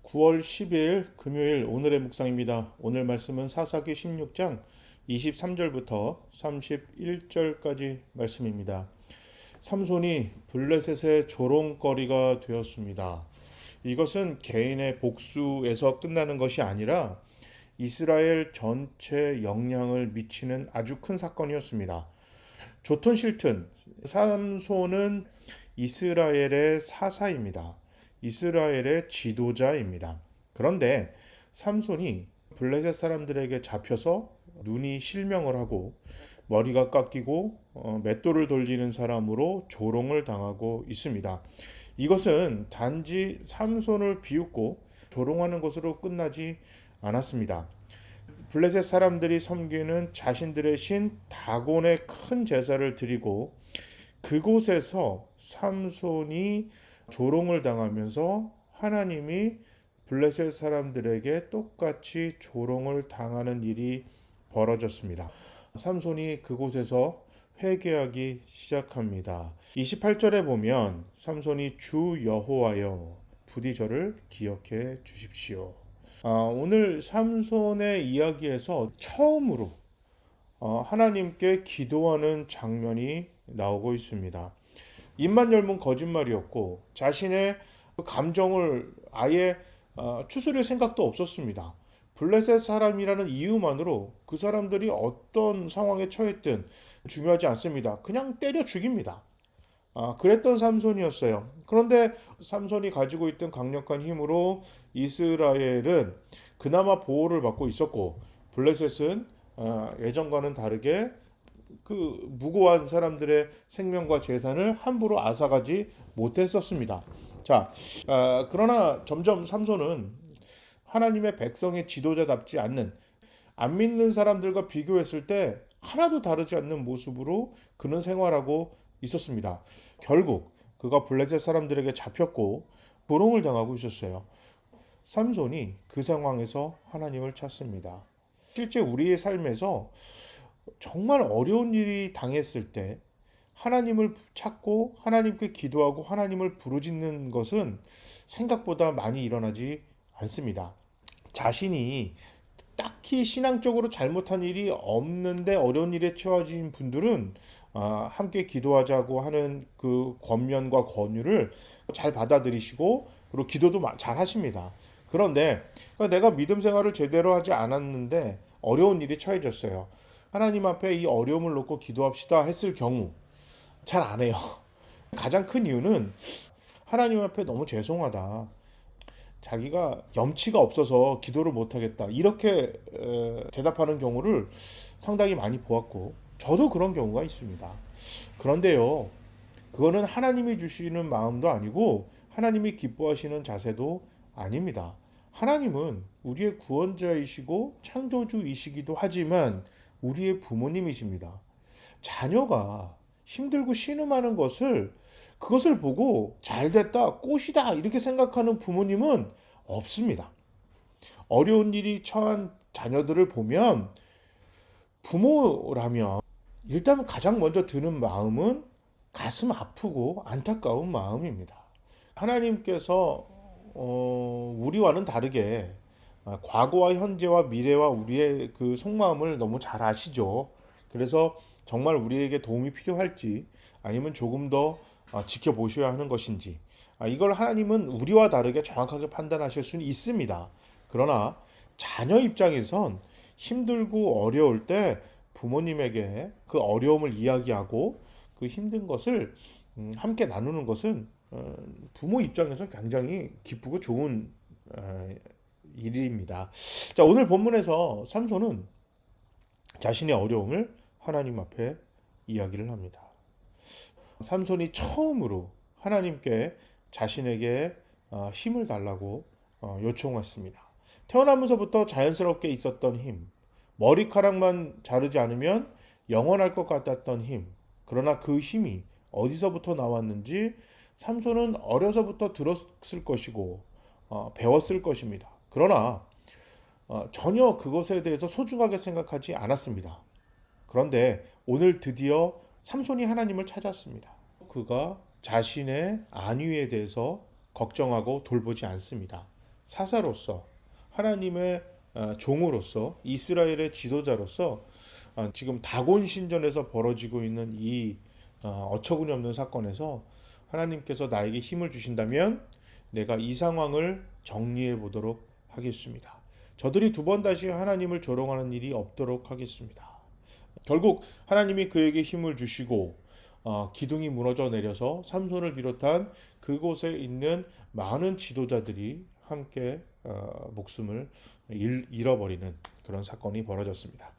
9월 12일 금요일 오늘의 묵상입니다. 오늘 말씀은 사사기 16장 23절부터 31절까지 말씀입니다. 삼손이 블레셋의 조롱거리가 되었습니다. 이것은 개인의 복수에서 끝나는 것이 아니라 이스라엘 전체 영향을 미치는 아주 큰 사건이었습니다. 좋든 싫든 삼손은 이스라엘의 사사입니다. 이스라엘의 지도자입니다. 그런데 삼손이 블레셋 사람들에게 잡혀서 눈이 실명을 하고 머리가 깎이고 맷돌을 돌리는 사람으로 조롱을 당하고 있습니다. 이것은 단지 삼손을 비웃고 조롱하는 것으로 끝나지 않았습니다. 블레셋 사람들이 섬기는 자신들의 신 다곤의 큰 제사를 드리고 그곳에서 삼손이 조롱을 당하면서 하나님이 블레셋 사람들에게 똑같이 조롱을 당하는 일이 벌어졌습니다. 삼손이 그곳에서 회개하기 시작합니다. 28절에 보면 삼손이 주 여호와여 부디 저를 기억해 주십시오. 오늘 삼손의 이야기에서 처음으로 하나님께 기도하는 장면이 나오고 있습니다. 입만 열면 거짓말이었고 자신의 감정을 아예 추스릴 생각도 없었습니다. 블레셋 사람이라는 이유만으로 그 사람들이 어떤 상황에 처했든 중요하지 않습니다. 그냥 때려 죽입니다. 그랬던 삼손이었어요. 그런데 삼손이 가지고 있던 강력한 힘으로 이스라엘은 그나마 보호를 받고 있었고 블레셋은 예전과는 다르게 그 무고한 사람들의 생명과 재산을 함부로 앗아가지 못했었습니다. 자, 그러나 점점 삼손은 하나님의 백성의 지도자답지 않는 안 믿는 사람들과 비교했을 때 하나도 다르지 않는 모습으로 그는 생활하고 있었습니다. 결국 그가 블레셋 사람들에게 잡혔고 조롱을 당하고 있었어요. 삼손이 그 상황에서 하나님을 찾습니다. 실제 우리의 삶에서 정말 어려운 일이 당했을 때 하나님을 찾고 하나님께 기도하고 하나님을 부르짖는 것은 생각보다 많이 일어나지 않습니다. 자신이 딱히 신앙적으로 잘못한 일이 없는데 어려운 일에 처해진 분들은 함께 기도하자고 하는 그 권면과 권유를 잘 받아들이시고 그리고 기도도 잘 하십니다. 그런데 내가 믿음 생활을 제대로 하지 않았는데 어려운 일이 처해졌어요. 하나님 앞에 이 어려움을 놓고 기도합시다 했을 경우 잘 안 해요. 가장 큰 이유는 하나님 앞에 너무 죄송하다. 자기가 염치가 없어서 기도를 못하겠다. 이렇게 대답하는 경우를 상당히 많이 보았고 저도 그런 경우가 있습니다. 그런데요. 그거는 하나님이 주시는 마음도 아니고 하나님이 기뻐하시는 자세도 아닙니다. 하나님은 우리의 구원자이시고 창조주이시기도 하지만 우리의 부모님이십니다. 자녀가 힘들고 신음하는 그것을 보고 잘됐다, 꽃이다 이렇게 생각하는 부모님은 없습니다. 어려운 일이 처한 자녀들을 보면 부모라면 일단 가장 먼저 드는 마음은 가슴 아프고 안타까운 마음입니다. 하나님께서 우리와는 다르게 과거와 현재와 미래와 우리의 그 속마음을 너무 잘 아시죠. 그래서 정말 우리에게 도움이 필요할지 아니면 조금 더 지켜보셔야 하는 것인지 이걸 하나님은 우리와 다르게 정확하게 판단하실 수는 있습니다. 그러나 자녀 입장에선 힘들고 어려울 때 부모님에게 그 어려움을 이야기하고 그 힘든 것을 함께 나누는 것은 부모 입장에서 굉장히 기쁘고 좋은 일입니다. 자, 오늘 본문에서 삼손은 자신의 어려움을 하나님 앞에 이야기를 합니다. 삼손이 처음으로 하나님께 자신에게 힘을 달라고 요청했습니다. 태어나면서부터 자연스럽게 있었던 힘, 머리카락만 자르지 않으면 영원할 것 같았던 힘, 그러나 그 힘이 어디서부터 나왔는지 삼손은 어려서부터 들었을 것이고 배웠을 것입니다. 그러나 전혀 그것에 대해서 소중하게 생각하지 않았습니다. 그런데 오늘 드디어 삼손이 하나님을 찾았습니다. 그가 자신의 안위에 대해서 걱정하고 돌보지 않습니다. 사사로서 하나님의 종으로서 이스라엘의 지도자로서 지금 다곤 신전에서 벌어지고 있는 이 어처구니 없는 사건에서 하나님께서 나에게 힘을 주신다면 내가 이 상황을 정리해 보도록 하겠습니다. 저들이 두 번 다시 하나님을 조롱하는 일이 없도록 하겠습니다. 결국 하나님이 그에게 힘을 주시고 기둥이 무너져 내려서 삼손을 비롯한 그곳에 있는 많은 지도자들이 함께 목숨을 잃어버리는 그런 사건이 벌어졌습니다.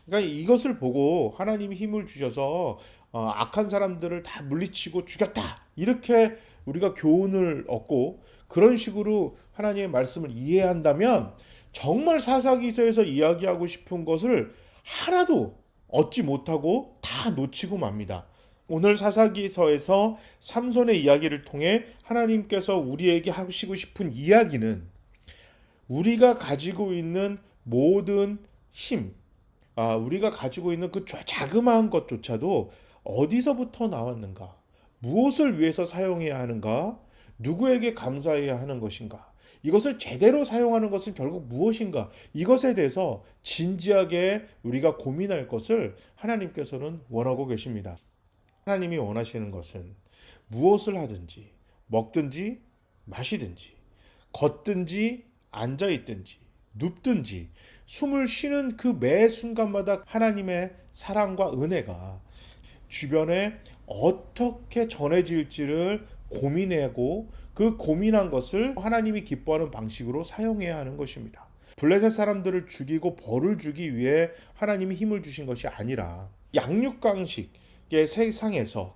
그러니까 이것을 보고 하나님이 힘을 주셔서 악한 사람들을 다 물리치고 죽였다, 이렇게 우리가 교훈을 얻고 그런 식으로 하나님의 말씀을 이해한다면 정말 사사기서에서 이야기하고 싶은 것을 하나도 얻지 못하고 다 놓치고 맙니다. 오늘 사사기서에서 삼손의 이야기를 통해 하나님께서 우리에게 하시고 싶은 이야기는 우리가 가지고 있는 모든 힘, 우리가 가지고 있는 그 자그마한 것조차도 어디서부터 나왔는가, 무엇을 위해서 사용해야 하는가, 누구에게 감사해야 하는 것인가, 이것을 제대로 사용하는 것은 결국 무엇인가, 이것에 대해서 진지하게 우리가 고민할 것을 하나님께서는 원하고 계십니다. 하나님이 원하시는 것은 무엇을 하든지 먹든지 마시든지 걷든지 앉아있든지 눕든지 숨을 쉬는 그 매 순간마다 하나님의 사랑과 은혜가 주변에 어떻게 전해질지를 고민하고 그 고민한 것을 하나님이 기뻐하는 방식으로 사용해야 하는 것입니다. 블레셋 사람들을 죽이고 벌을 주기 위해 하나님이 힘을 주신 것이 아니라 양육강식의 세상에서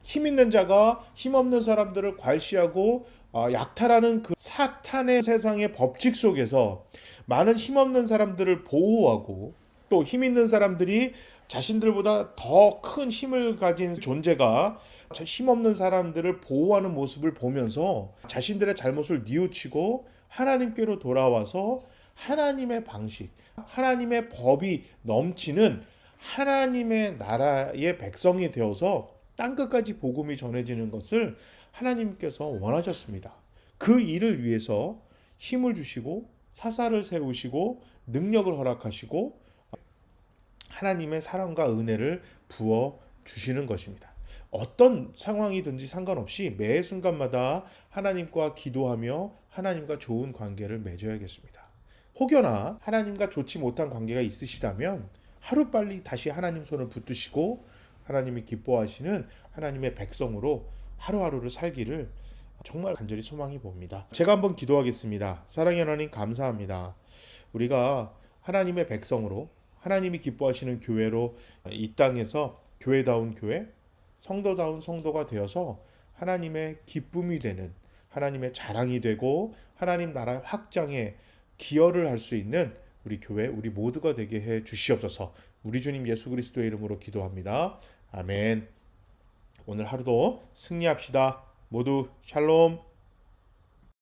힘 있는 자가 힘없는 사람들을 괄시하고 약탈하는 그 사탄의 세상의 법칙 속에서 많은 힘없는 사람들을 보호하고 또 힘 있는 사람들이 자신들보다 더 큰 힘을 가진 존재가 힘없는 사람들을 보호하는 모습을 보면서 자신들의 잘못을 뉘우치고 하나님께로 돌아와서 하나님의 방식, 하나님의 법이 넘치는 하나님의 나라의 백성이 되어서 땅끝까지 복음이 전해지는 것을 하나님께서 원하셨습니다. 그 일을 위해서 힘을 주시고 사사를 세우시고 능력을 허락하시고 하나님의 사랑과 은혜를 부어 주시는 것입니다. 어떤 상황이든지 상관없이 매 순간마다 하나님과 기도하며 하나님과 좋은 관계를 맺어야겠습니다. 혹여나 하나님과 좋지 못한 관계가 있으시다면 하루빨리 다시 하나님 손을 붙드시고 하나님이 기뻐하시는 하나님의 백성으로 하루하루를 살기를 정말 간절히 소망해 봅니다. 제가 한번 기도하겠습니다. 사랑의 하나님, 감사합니다. 우리가 하나님의 백성으로 하나님이 기뻐하시는 교회로 이 땅에서 교회다운 교회, 성도다운 성도가 되어서 하나님의 기쁨이 되는, 하나님의 자랑이 되고 하나님 나라 확장에 기여를 할 수 있는 우리 교회, 우리 모두가 되게 해 주시옵소서. 우리 주님 예수 그리스도의 이름으로 기도합니다. 아멘. 오늘 하루도 승리합시다. 모두 샬롬.